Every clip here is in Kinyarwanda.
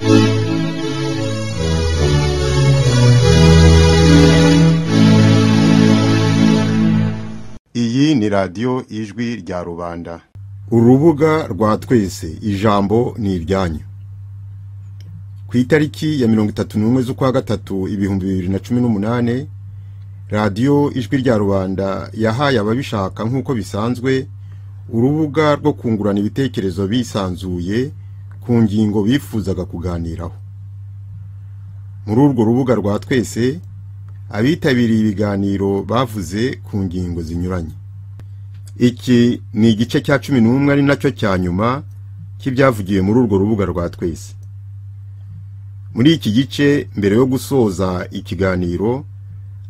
Iyi ni radio Ijwi rya Rubanda. Urubuga rwa twese, ijambo ni iryanyu. Ku itariki ya 31 z'ukwa gatatu 2018, radio Ijwi rya Rubanda yahaye ababishaka nk'uko bisanzwe urubuga rwo kungurana ibitekerezo bisanzuye ku ngingo bifuzaga kuganiraho. Muri urwo rubuga rwa twese, abitabiriye ibiganiro bavuze ku ngingo zinyuranye. Iki ni igice cya 11 ari nacyo cya nyuma cy'ibyavugiye muri urwo rubuga rwa twese. Muri iki gice, mbere yo gusoza ikiganiro,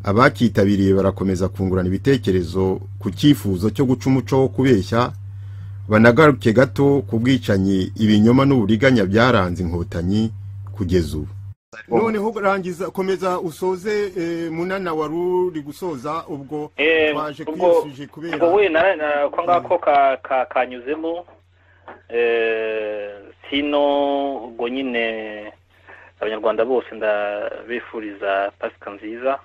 abakitabiriye barakomeza kungurana ibitekerezo ku cyifuzo cyo guca umuco wo kubeshya, banagaruke gato ku bwicanyi, ibinyoma n'uburiganya byaranze inkotanyi kugeza ubu. Noneho rangiza komeza usoze Munana waruri gusoza ubwo twaje kwishije kubera ubwo we ko ngako kanyuzemo sino ubwo nyine abanyarwanda bose ndabifuriza Pasika nziza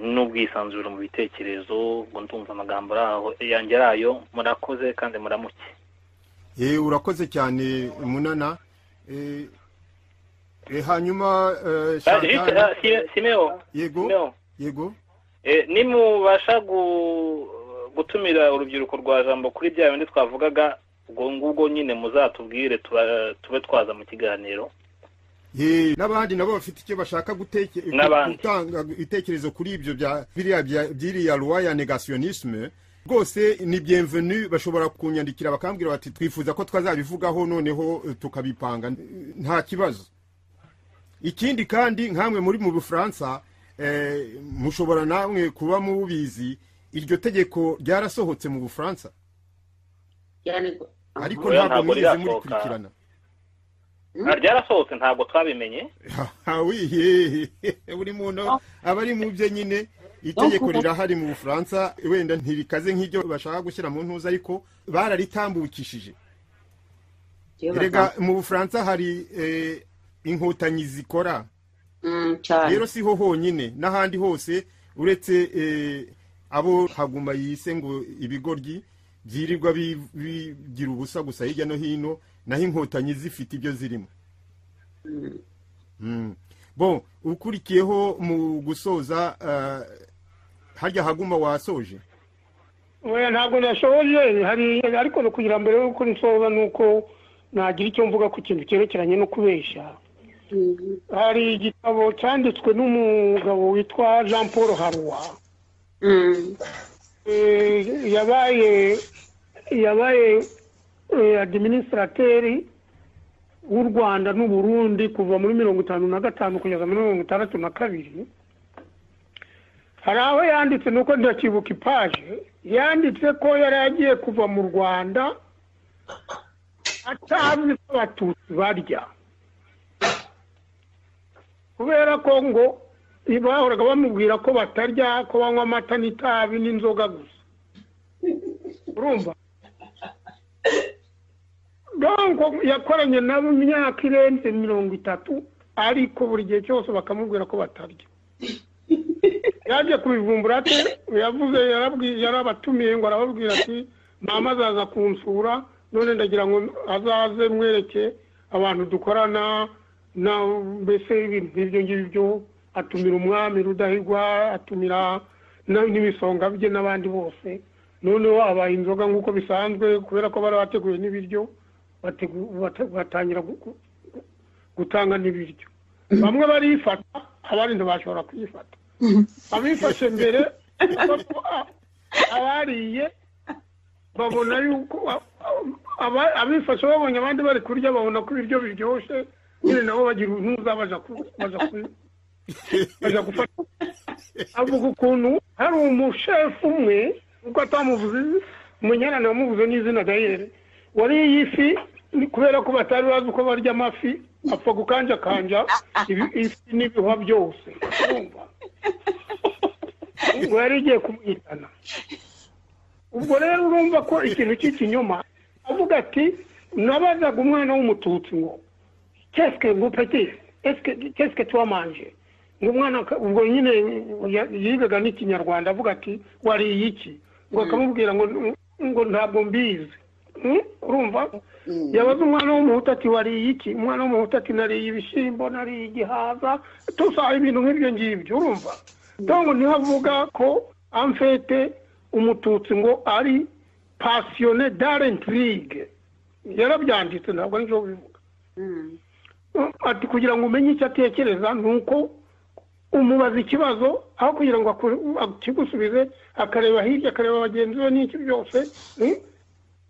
n'ubwisanzure mu bitekerezo. Ubwo ndumva amagambo aho yangerayo. Murakoze kandi muramuke. Urakoze cyane Munana. Hanyuma Simeo yego nimubasha gutumira urubyiruko rwa Jambo kuri bya bindi twavugaga, ubwo ngubwo nyine muzatubwire tube twaza mu kiganiro. N'abandi nabo bafite icyo bashaka gutanga ibitekerezo kuri ibyo bya loi ya negationnisme, rwose ni bienvenue. Bashobora kunyandikira bakambwira bati twifuza ko twazabivugaho, noneho tukabipanga, nta kibazo. Ikindi kandi nkamwe muri mu Bufaransa, mushobora namwe kuba mubizi, iryo tegeko ryarasohotse mu Bufaransa, ariko ntabwo mwize muri kurikirana. Ryarasohotse ntabwo twabimenye. Buri muntu abari mu bye nyine. Itegeko rirahari mu Bufaransa, wenda ntirikaze nk'iryo bashaka gushyira mu ntuza, ariko bararitambukishije. Erega mu Bufaransa hari inkotanyi zikora, rero siho honyine, n'ahandi hose uretse abo Haguma yise ngo ibigoryi byirirwa bigira ubusa gusa hirya no hino, naho inkotanyi zifite ibyo zirimo. Bon, ukurikiyeho mu gusoza, harya Haguma wasoje? Oya, ntabwo nashoje, hari ariko no kugira mbere yuko nsoza nuko nagira icyo mvuga ku kintu cyerekeranye no kubeshya. Hari igitabo cyanditswe n'umugabo witwa Jean Paul Harwa. yabaye administrateur w'u Rwanda n'u Burundi kuva muri 1955 kugeza muri 1962. Hari aho yanditse nuko ndakibuka ipaje, yanditse ko yari agiye kuva mu Rwanda atazi ko Abatutsi barya, kubera ko ngo bahoraga bamubwira ko batarya, ko banywa amata n'itabi n'inzoga gusa. Urumva? Donc yakoranye nabo imyaka irenze 30, ariko buri gihe cyose bakamubwira ko batarya. Yaje kubivumbura ate, yavuze yarabatumiye ngo arababwira ati mama azaza kunsura, none ndagira ngo azaze mwereke abantu dukorana na mbese ibintu ibyo ngibyo. Atumira umwami Rudahigwa, atumira n'ibisonga bye n'abandi bose. Noneho abaye inzoga nk'uko bisanzwe, kubera ko bari bateguye n'ibiryo, batangira gutanga n'ibiryo. Bamwe barifata, abandi ntibashobora kwifata. Abifashe mbere abariye babona yuko abifashe babonye abandi bari kurya, babona ko ibiryo biryoshye, nyine nabo bagira untuza baja gufata. Avuga ukuntu hari umushefu umwe, uko atamuvuze umunyarana wamuvuze n'izina Dayere, wari yifi, kubera ko batari bazi uko barya amafi, apfa gukanjakanja ifi n'ibihwa byose. Ubwo yari igiye kumwitana. Ubwo rero urumva ko ikintu cy'ikinyoma, avuga ati nabazaga umwana w'umututsi ngo qu'est-ce que vous petit qu'est-ce que tu as mangé ngo umwana ubwo nyine yigaga n'ikinyarwanda avuga ati wariye iki ngo akamubwira ngo ntabwo mbizi urumva yabaza umwana w'umuhutu ati wariye iki umwana w'umuhutu ati nariye ibishyimbo nariye igihaza tusaha ibintu nk'ibyo ngibyo urumva donc ntihavuga ko amfete umututsi ngo ari passionné dans l'intrigue yarabyanditse ntabwo ari byo bivuga ati kugira ngo umenye icyo atekereza nuko umubaza ikibazo aho kugira ngo akigusubize akareba hirya akareba bagenzi be n'iki byose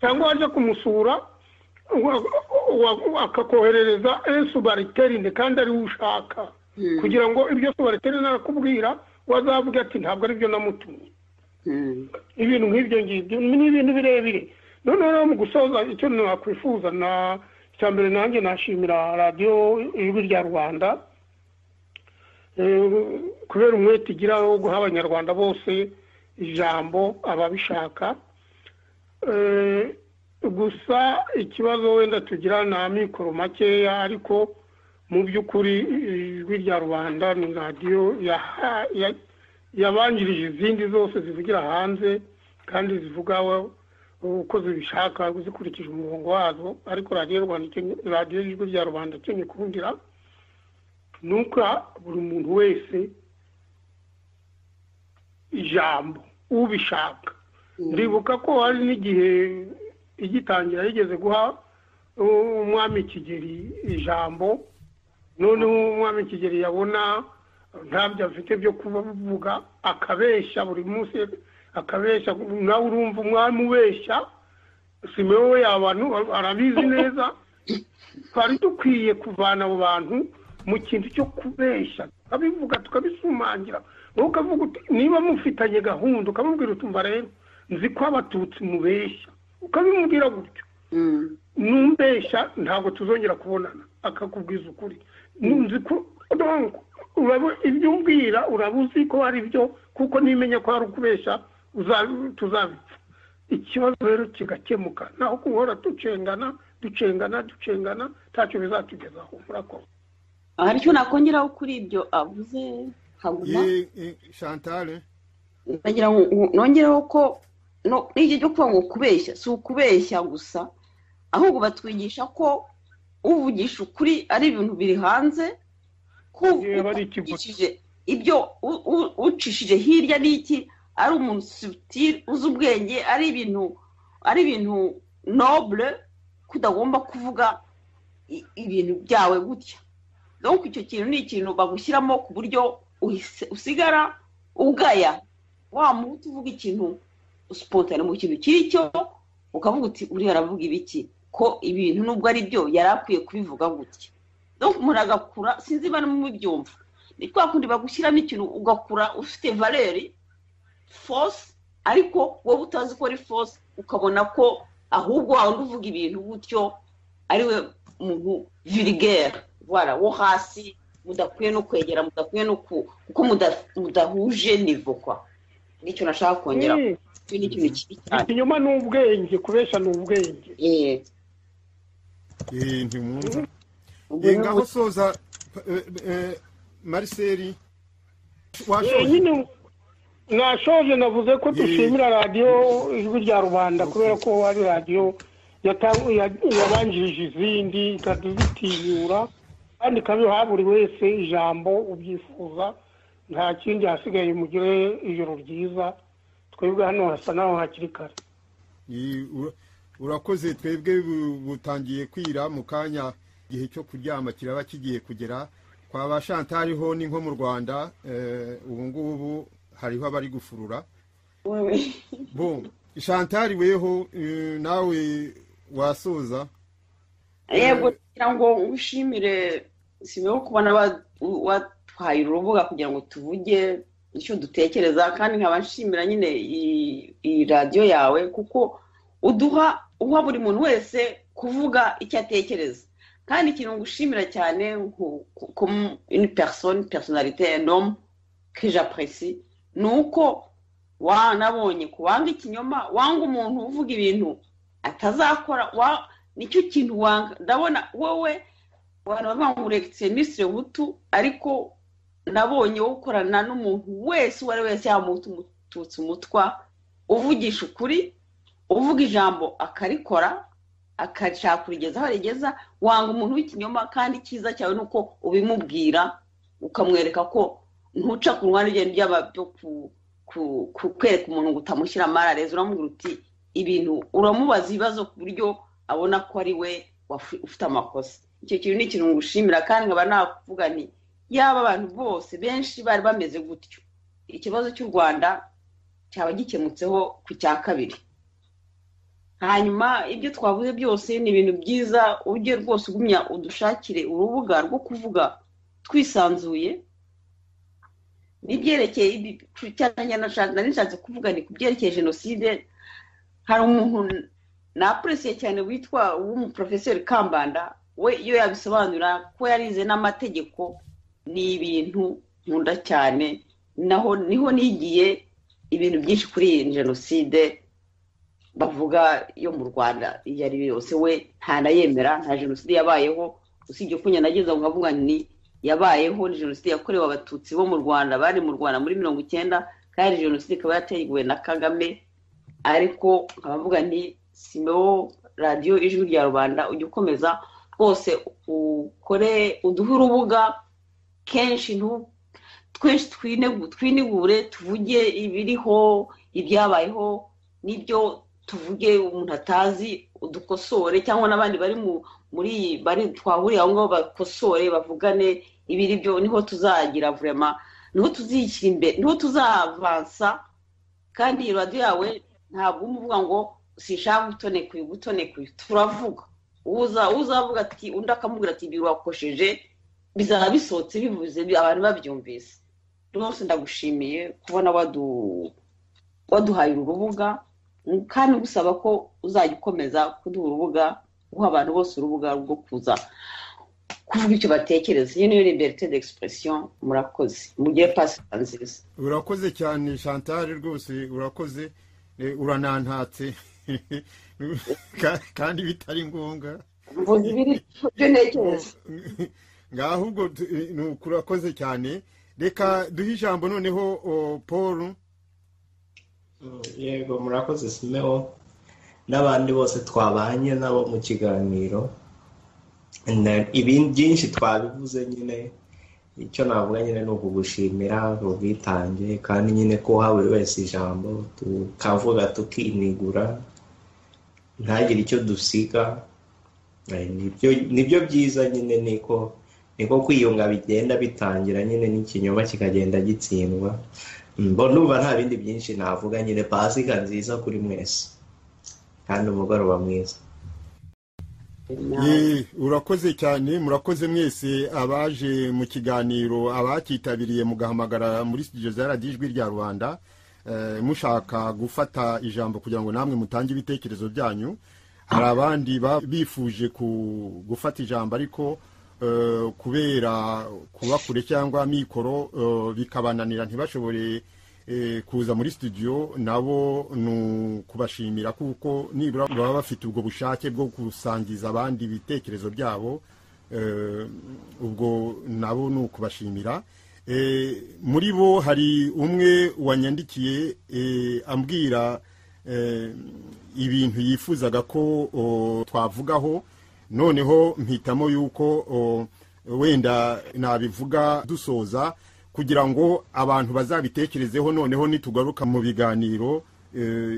cyangwa waje kumusura akakoherereza subaliterine kandi ari ushaka kugira ngo ibyo subaliterine arakubwira wazavuga ati ntabwo ari byo namutumye ibintu nk'ibyo ngibyo ni ibintu birebire noneho mu gusoza icyo nakwifuza na cyambere nanjye nashimira radio ijwi rya Rwanda kubera umwete igira wo guha abanyarwanda bose ijambo ababishaka gusa ikibazo wenda tugira na mikoro makeya ariko mu by'ukuri ijwi rya Rwanda ni radio yabanjirije izindi zose zivugira hanze kandi zivuga uko zibishaka zikurikije umurongo wazo ariko radio y'ijwi rya Rwanda cyo nyikundira nuko buri muntu wese ijambo ubishaka ndibuka ko hari n'igihe igitangira yigeze guha umwami Kigeli ijambo none umwami Kigeli yabona ntabyo afite byo kuvuga akabeshya buri munsi akabeshya nawe urumva umwami ubeshya Simeon y'abantu arabizi neza twari dukwiye kuvana abo bantu mu kintu cyo kubeshya abivuga tukabisumangira wowe ukavuga niba mufitanye gahunda ukamubwira utumva rero nzi ko abatutsi mubeshya ukabimubwira gutyo numbeshya ntabwo tuzongera kubonana akakubwiza ukuri nzi ko ibyo umbwira urabuzi ko ari byo kuko nimenya ko hari ukubeshya tuzabipfa ikibazo rero kigakemuka naho kuhora ducengana ntacyo bizatugezaho murakoze hari icyo nakongeraho kuri ibyo avuze Haguma Chantal nagira ngo nongereho ko n'iki cyo kuvuga ngo kubeshya si ukubeshya gusa ahubwo batwigisha ko uvugisha ukuri ari ibintu biri hanze ko uvugishije ibyo ucishije hirya n'iki ari umuntu subtil uzi ubwenge ari ibintu noble kudagomba kuvuga ibintu byawe gutya donc icyo kintu ni ikintu bagushyiramo ku buryo usigara ugaya wa muntu uvuga ikintu spontane mu kintu kiri cyo ukavuga uti uri aravuga ibiki ko ibintu nubwo ari byo yarakwiye kubivuga gutya donc muragakura sinzi bana mu byumva ni kwa kundi bagushyiramo ikintu ugakura ufite valeur force ariko wowe utazi ko ari force ukabona ko ahubwo wawe uvuga ibintu gutyo ari we muntu vulgaire voilà wo hasi mudakwiye no kwegera mudakwiye no kuko mudahuje niveau kwa nicyo nashaka kongera ni ikintu kibi cyane inyuma n'ubwenge kubesha n'ubwenge ntimunza ngaho soza Marcel washoje nashoje navuze ko dushimira radio ijwi rya Rwanda kubera ko ari radio yabanjirije izindi ikadutinyura kandi kabiha buri wese ijambo ubyifuza nta kindi hasigaye mugire ijoro ryiza twebwe hano hasa naho hakiri kare urakoze twebwe butangiye kwira mu kanya igihe cyo kuryama kiraba kigiye kugera kwa ba Chantal ho ni nko mu Rwanda ubu ngubu hariho abari gufurura bon Chantal weho nawe wasoza yego ngo ushimire Simeon kubona watwaye urubuga kugira ngo tuvuge icyo dutekereza kandi nkabashimira nyine iyi radio yawe kuko uha buri muntu wese kuvuga icyo atekereza kandi ikintu ngushimira cyane comme une personnalité un homme que j'apprécie nuko wanabonye kuwanga ikinyoma wanga umuntu uvuga ibintu atazakora nicyo kintu wanga ndabona wowe abantu bavuga ngo uregisiye minisitiri Hutu ariko nabonye wo gukorana n'umuntu wese uwo ari wese yaba umututsi umutwa uvugisha ukuri uvuga ijambo akarikora akashaka kurigeza aho rigeza wanga umuntu w'ikinyoma kandi cyiza cyawe nuko ubimubwira ukamwereka ko ntuca ku rwanda byo kwereka umuntu ngo utamushyira amarareza uramubwira uti ibintu uramubaza ibibazo ku buryo abona ko ari we ufite amakosa icyo kintu ni ikintu ngushimira kandi nkaba nakuvuga nti yaba abantu bose benshi bari bameze gutyo ikibazo cy'u Rwanda cyaba gikemutseho ku cya kabiri hanyuma ibyo twavuze byose ni ibintu byiza ujye rwose ugumya udushakire urubuga rwo kuvuga twisanzuye n'ibyerekeye cyane nishatse kuvuga ni ku byerekeye jenoside hari umuntu napuresiye cyane witwa w'umuprofeseri Kambanda we iyo yabisobanura ko yarize n'amategeko ni ibintu nkunda cyane niho nigiye ibintu byinshi kuri iyi jenoside bavuga yo mu Rwanda iyo ari yose we ntanayemera nta jenoside yabayeho usibye ko nageze aho nkavuga ni yabayeho ni jenoside yakorewe abatutsi bo mu Rwanda bari mu Rwanda muri 90 kandi jenoside ikaba yateguwe na Kagame ariko abavuga nti Simeo radio ijwi rya rubanda ujye ukomeza rwose ukore uduhe urubuga kenshi twinshi twinigure tuvuge ibiriho ibyabayeho n'ibyo tuvuge umuntu atazi udukosore cyangwa n'abandi bari twahuriye aho ngaho bakosore bavugane ibiri byo niho tuzagira vraiment niho tuzishyira imbere niho tuzavansa kandi radio yawe ntabwo umuvuga ngo sishaka gutoneka turavuga uzavuga ati undi akamubwira ati birakosheje bizaba bisotse bivuze abantu babyumvise rwose ndagushimiye kubona waduhaye urubuga kandi gusaba ko uzajya ukomeza kuduha urubuga guha abantu bose urubuga rwo kuza kuvuga icyo batekereza iyo niyo liberté d'expression murakoze mugire pasika nziza urakoze cyane Chantal rwose urakoze uranantatse kandi bitari ngombwa mvuze ibiri byo ntekereza ngaho ubwo urakoze cyane reka duhe ijambo noneho Paul yego murakoze Simeo n'abandi bose twabanye nabo mu kiganiro ibindi byinshi twabivuze nyine icyo navuga nyine ni ukugushimira ubwitange kandi nyine ko uha buri wese ijambo tukavuga tukinigura ntagire icyo dusiga nibyo byiza nyine niko kwiyunga bigenda bitangira nyine n'ikinyoma kikagenda gitsindwa numva nta bindi byinshi navuga nyine pasika nziza kuri mwese kandi umugoroba mwiza urakoze cyane murakoze mwese abaje mu kiganiro abakitabiriye mugahamagara muri studio za Radio Ijwi rya Rwanda mushaka gufata ijambo kugira ngo namwe mutange ibitekerezo byanyu hari abandi bifuje gufata ijambo ariko kubera kuba kure cyangwa mikoro bikabananira ntibashobore kuza muri studio nabo kubashimira kuko nibura baba bafite ubwo bushake bwo gusangiza abandi ibitekerezo byabo ubwo nabo kubashimira muri bo hari umwe wanyandikiye ambwira ibintu yifuzaga ko twavugaho noneho mpitamo yuko wenda nabivuga dusoza kugira ngo abantu bazabitekerezeho noneho nitugaruka mu biganiro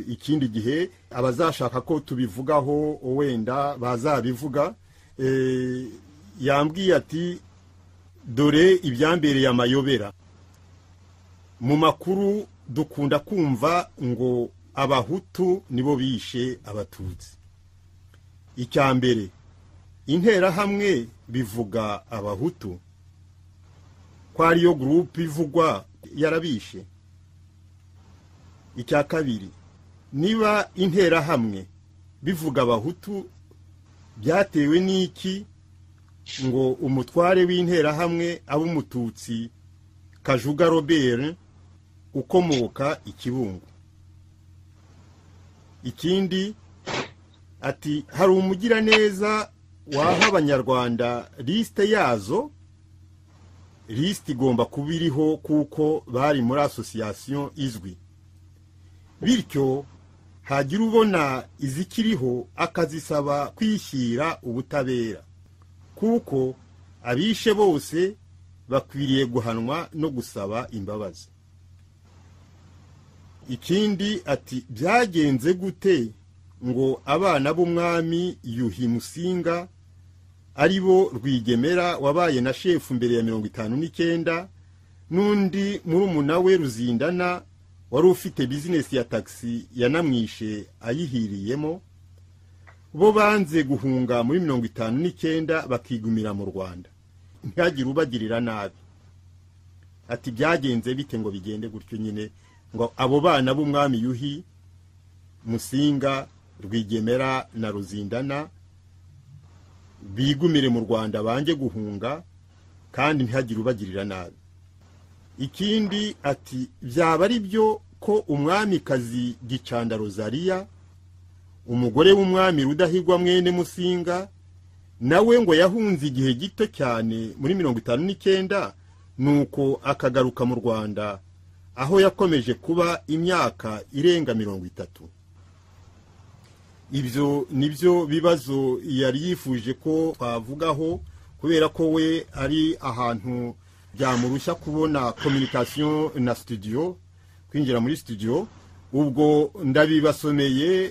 ikindi gihe abazashaka ko tubivugaho wenda bazabivuga yambwiye ati dore ibyambereye amayobera mu makuru dukunda kumva ngo abahutu nibo bishe abatutsi icyambere interahamwe bivuga abahutu ko ariyo groupe ivugwa yarabishe icya kabiri niba interahamwe bivuga abahutu byatewe n'iki ngo umutware w'interahamwe ab'umututsi Kajuga Robert ukomoka ikibungo ikindi ati hari umugira neza waha abanyarwanda lisite yazo, lisite igomba kuba iriho kuko bari muri asosiyasiyo izwi, bityo hagira ubona izikiriho akazisaba kwishyira ubutabera, kuko abishe bose bakwiriye guhanwa no gusaba imbabazi. Ikindi ati byagenze gute ngo abana b'umwami Yuhi Musinga ari bo Rwigemera wabaye na shefu mbere ya 59 n'undi murumuna we Ruzindana wari ufite business ya taxi yanamwishe ayihiriyemo, bo banze guhunga muri 59 bakigumira mu Rwanda, ntihagire ubagirira nabi. Ati byagenze bite ngo bigende gutyo nyine, ngo abo bana b'umwami Yuhi Musinga, Rwigemera na Ruzindana bigumire mu Rwanda bange guhunga kandi ntihagire ubagirira nabi. Ikindi ati byaba ari byo ko umwamikazi Gicanda Rosalia umugore w'umwami Rudahigwa mwene Musinga nawe ngo yahunze igihe gito cyane muri 59 nuko akagaruka mu Rwanda aho yakomeje kuba imyaka irenga 30. Ibyo nibyo bibazo yari yifuje ko twavugaho, kubera ko we ari ahantu byamurushya kubona communication na studio, kwinjira muri studio. Ubwo ndabibasomeye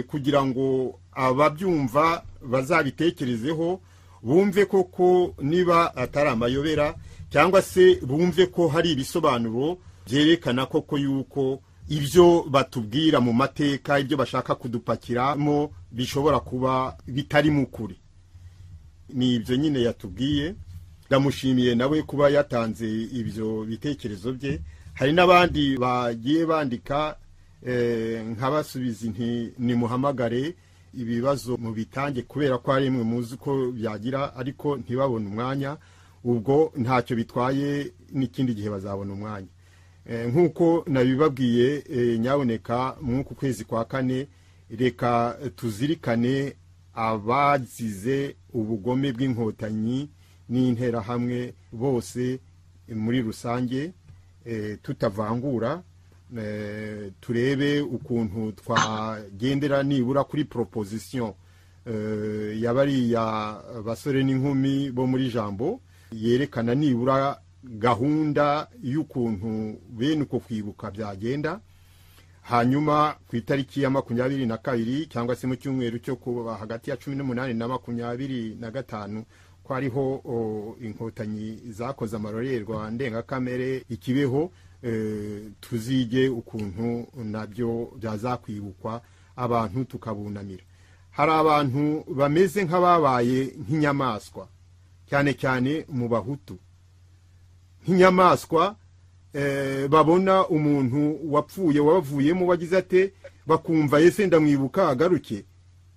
kugira ngo ababyumva bazabitekerezeho, bumve koko niba atari amayobera, cyangwa se bumve ko hari ibisobanuro byerekana koko yuko ibyo batubwira mu mateka, ibyo bashaka kudupakiramo bishobora kuba bitari mu kuri. Ni ibyo nyine yatubwiye. Ndamushimiye nawe kuba yatanze ibyo bitekerezo bye. Hari n'abandi bagiye bandika nk'abasubizi nti nimuhamagare ibibazo mu bitange, kubera ko ari mwe muzi ko byagira ariko ntibabone umwanya. Ubwo ntacyo bitwaye, n'ikindi gihe bazabona umwanya. Nkuko nabibabwiye, nyaboneka mwuku kwezi kwa kane reka tuzirikane abazize ubugome bw'inkotanyi n'intera hamwe bose muri rusange, tutavangura. Turebe ukuntu twagendera nibura kuri proposition yabariya basore n'inkumi bo muri Jambo, yerekana nibura gahunda y'ukuntu bene uko kwibuka byagenda. Hanyuma ku itariki ya 22 cyangwa se mu cyumweru cyo kuba hagati ya 18 na 25 ko ariho inkotanyi zakoze amarorerwa ndengakamere ikibeho, tuzige ukuntu nabyo byazakwibukwa, abantu tukabunamira. Hari abantu bameze nk'ababaye nk'inyamaswa, cyane cyane mu Bahutu. Nk'inyamaswa babona umuntu wapfuye wavuyemo wagize ate, bakumva yese ndamwibuka agaruke,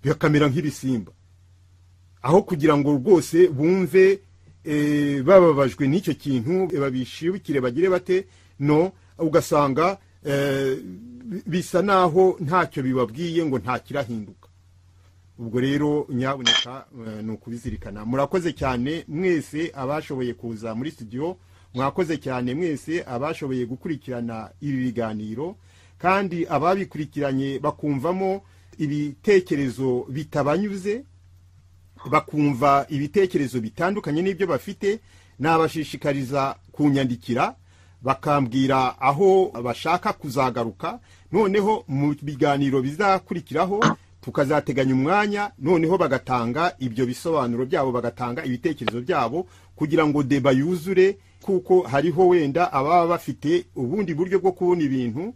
bikamera nk'ibisimba, aho kugira ngo rwose bumve bababajwe n'icyo kintu babishibukire bagire bate. No, ugasanga bisa naho ntacyo bibabwiye ngo nta kirahinduka. Ubwo rero nyaboneka nukubizirikana. Murakoze cyane mwese abashoboye kuza muri studio, mwakoze cyane mwese abashoboye gukurikirana ibi biganiro, kandi ababikurikiranye bakumvamo ibitekerezo bitabanyuze, bakumva ibitekerezo bitandukanye n'ibyo bafite, nabashishikariza kunyandikira bakambwira aho bashaka kuzagaruka. Noneho mu biganiro bizakurikiraho tukazateganya umwanya, noneho bagatanga ibyo bisobanuro byabo, bagatanga ibitekerezo byabo kugira ngo deba yuzure, kuko hariho wenda ababa bafite ubundi buryo bwo kubona ibintu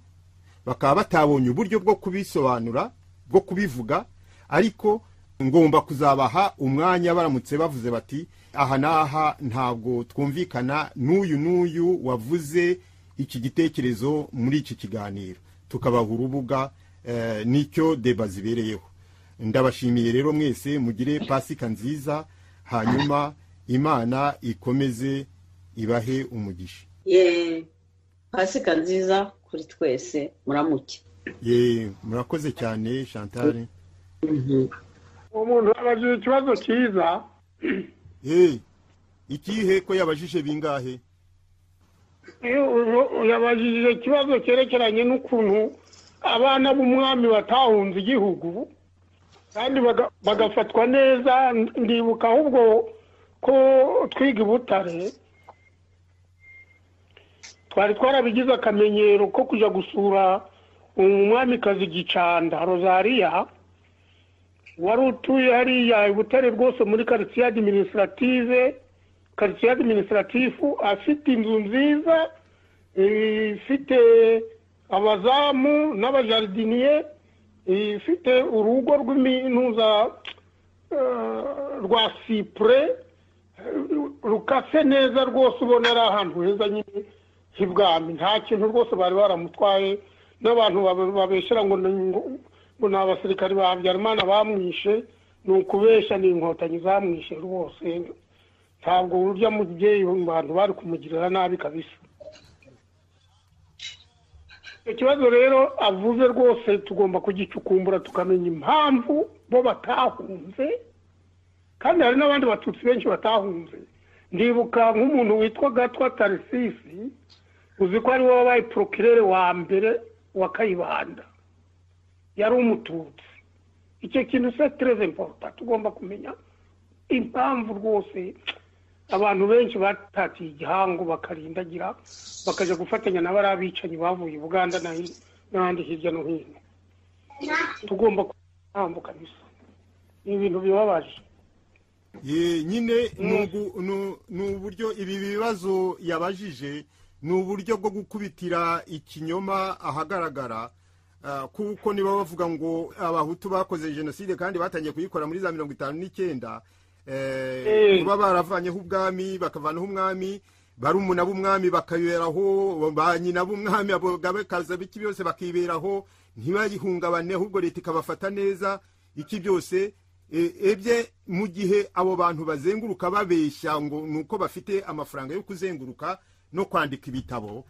bakaba batabonye uburyo bwo kubisobanura, bwo kubivuga. Ariko ngomba kuzabaha umwanya baramutse bavuze bati aha naha ntabwo twumvikana n'uyu wavuze iki gitekerezo muri iki kiganiro, tukabaha urubuga nicyo deba zibereyeho. Ndabashimiye rero mwese, mugire pasika nziza, hanyuma Imana ikomeze ibahe umugisha. Pasika nziza kuri twese, muramuke. Murakoze cyane Chantal. uwo muntu yabajije ikibazo cyiza. ikihe ko yabajije bingahe? Yabajije ikibazo cyerekeranye n'ukuntu abana b'umwami batahunze igihugu kandi bagafatwa neza. Ndibuka ahubwo ko twiga i Butare twari twarabigize akamenyero ko kujya gusura umwamikazi Gicanda Rosaria wari utuye hariya i Butare rwose muri quartier administrative afite inzu nziza ifite abazamu n'abajardinier ifite urugo rw'iminuza rwa Cypre rukase neza rwose ubona ari ahantu heza nyine h'ibwami. Nta kintu rwose bari baramutwaye n'abantu babeshera ngo ni abasirikari ba Habyarimana bamwishe, ni ukubesha, ni inkotanyi zamwishe rwose. Ntabwo urya mubyeyi abantu bari kumugirira nabi kabisa. Ikibazo rero avuze rwose tugomba kugicukumbura tukamenya impamvu bo batahunze, kandi hari n'abandi batutsi benshi batahunze. Ndibuka nk'umuntu witwa Gatwa Tarisisi, uzi ko ari we wabaye procureur wa mbere wa Kayibanda, yari umututsi. Icyo kintu c'est très important, tugomba kumenya impamvu rwose abantu benshi batatiye igihango bakarindagira bakaja gufatanya na bari abicanyi bavuye i Buganda n'ahandi hirya no hino. Tugomba kuhambuka kabisa, ni ibintu bibabaje. Nyine n'uburyo ibi bibazo yabajije, ni uburyo bwo gukubitira ikinyoma ahagaragara, kuko niba bavuga ngo abahutu bakoze jenoside kandi batangiye kuyikora muri za 59, kuba baravanyeho ubwami bakavanaho umwami, barumuna b'umwami bakayiberaho, ba nyina b'umwami abogabekaza biki byose bakiberaho, ntibayihungabane, ahubwo leta ikabafata neza. Iki byose ebye mu gihe abo bantu bazenguruka babeshya ngo nuko bafite amafaranga yo kuzenguruka no kwandika ibitabo,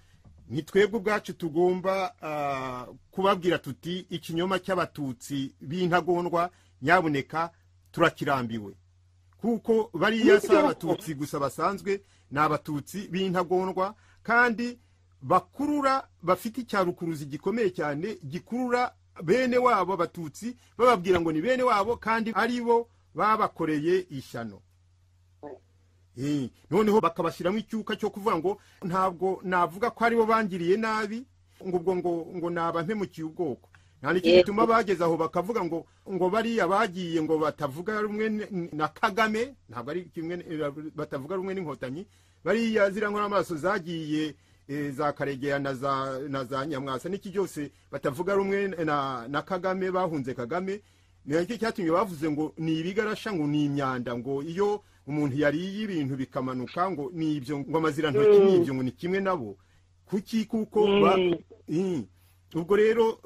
ni twebwe ubwacu tugomba kubabwira tuti ikinyoma cy'abatutsi b'intagondwa nyabuneka turakirambiwe, kuko bariya si abatutsi gusa basanzwe, ni abatutsi b'intagondwa kandi bakurura, bafite icyarukuruzi gikomeye cyane, gikurura bene wabo abatutsi bababwira ngo ni bene wabo kandi ari bo babakoreye ishyano. Noneho bakabashyiramo icyuka cyo kuvuga ngo ntabwo navuga ko ari bo bangiriye nabi, ngo nabampemukiye ubwoko. Nta n'ikindi gituma bageze aho bakavuga ngo bariya bagiye ngo batavuga rumwe na Kagame, ntabwo ari kimwe, batavuga rumwe n'inkotanyi. Bariya zirangwa n'amaso zagiye za Karegeya na za Nyamwasa n'iki byose batavuga rumwe na Kagame, bahunze Kagame. Nicyo cyatumye bavuze ngo ni ibigarasha, ngo ni imyanda, ngo iyo umuntu yariye ibintu bikamanuka ngo ni ibyo, ngo amazirantoki ni ibyo, ngo ni kimwe nabo. Kuki? Kuko ubwo rero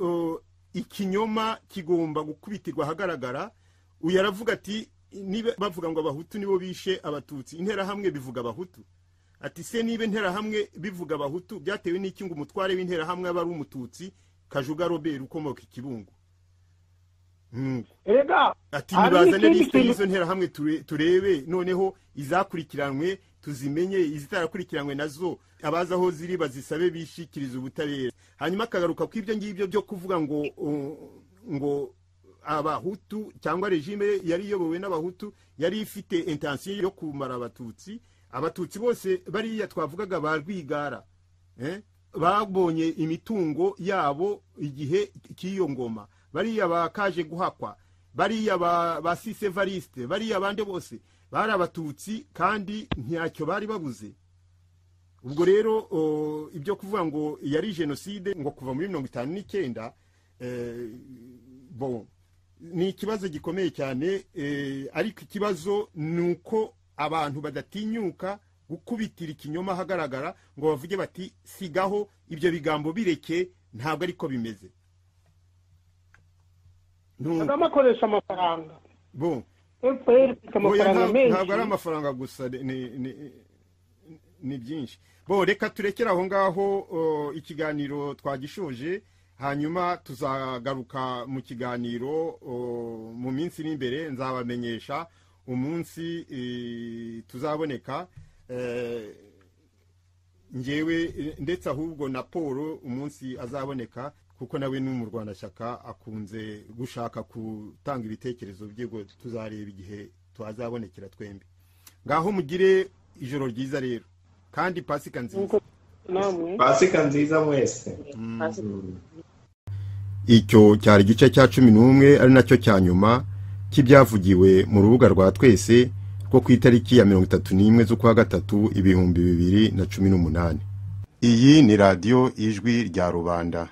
ikinyoma kigomba gukubitirwa ahagaragara. Uyu aravuga ati niba bavuga ngo abahutu nibo bishe abatutsi, interahamwe bivuga abahutu. Ati se niba interahamwe bivuga abahutu, byatewe n'iki ngo umutware w'interahamwe aba ari umututsi, Kajuga Robert ukomoka i Kibungo? Ati nibazane liste y'izo nterahamwe turebe, noneho izakurikiranwe tuzimenye, izitarakurikiranwe nazo abaza aho ziri bazisabe bishikiriza ubutabera. Hanyuma akagaruka ku ibyo ngibyo byo kuvuga ngo abahutu cyangwa regime yari iyobowe n'abahutu yari ifite intention yo kumara abatutsi. Abatutsi bose bariya twavugaga ba Rwigara, babonye imitungo yabo igihe cy'iyo ngoma. Bariya bakaje guhakwa, bariya ba Sisevariste, bariya bande bose bari abatutsi kandi ntacyo bari babuze. Ubwo rero ibyo kuvuga ngo yari jenoside ngo kuva muri 59, bon, ni ikibazo gikomeye cyane, ariko ikibazo nuko abantu badatinyuka gukubitira ikinyoma ahagaragara ngo bavuge bati sigaho ibyo bigambo bireke, ntabwo ariko bimeze. Kagame akoresha amafaranga. Bon, ntabwo ari amafaranga gusa, ni byinshi. Bo reka turekera aho ngaho ikiganiro twagishoje, hanyuma tuzagaruka mu kiganiro mu minsi iri imbere, nzabamenyesha umunsi tuzaboneka, ngewe ndetse ahubwo na Paul umunsi azaboneka, kuko nawe ni mu Rwandashyaka akunze gushaka gutanga ibitekerezo bye, ngo tuzareba igihe twazabonekera twembi. Ngaho mugire ijoro ryiza rero, kandi Pasika nziza. Pasika nziza mwese. Icyo cyari igice cya 11 ari nacyo cya nyuma k'ibyavugiwe mu rubuga rwa Twese rwo ku itariki ya 31 z'ukwa gatatu 2018. Iyi ni radio Ijwi rya Rubanda.